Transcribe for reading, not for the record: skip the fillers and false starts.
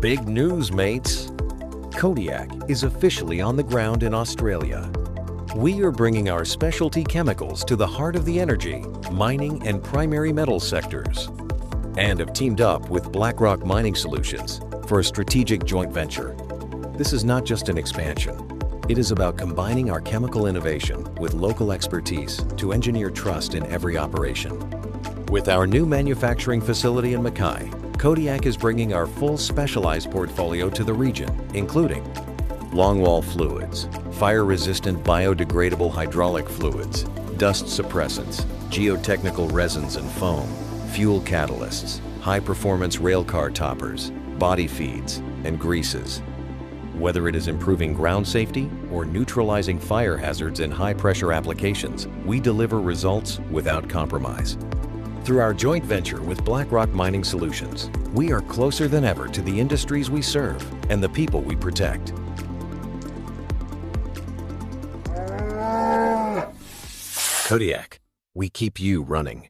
Big news, mates! Kodiak is officially on the ground in Australia. We are bringing our specialty chemicals to the heart of the energy, mining, and primary metal sectors, and have teamed up with Blackrock Mining Solutions for a strategic joint venture. This is not just an expansion. It is about combining our chemical innovation with local expertise to engineer trust in every operation. With our new manufacturing facility in Mackay, Kodiak is bringing our full specialized portfolio to the region, including longwall fluids, fire-resistant biodegradable hydraulic fluids, dust suppressants, geotechnical resins and foam, fuel catalysts, high-performance railcar toppers, body feeds, and greases. Whether it is improving ground safety or neutralizing fire hazards in high-pressure applications, we deliver results without compromise. Through our joint venture with Blackrock Mining Solutions, we are closer than ever to the industries we serve and the people we protect. Kodiak, we keep you running.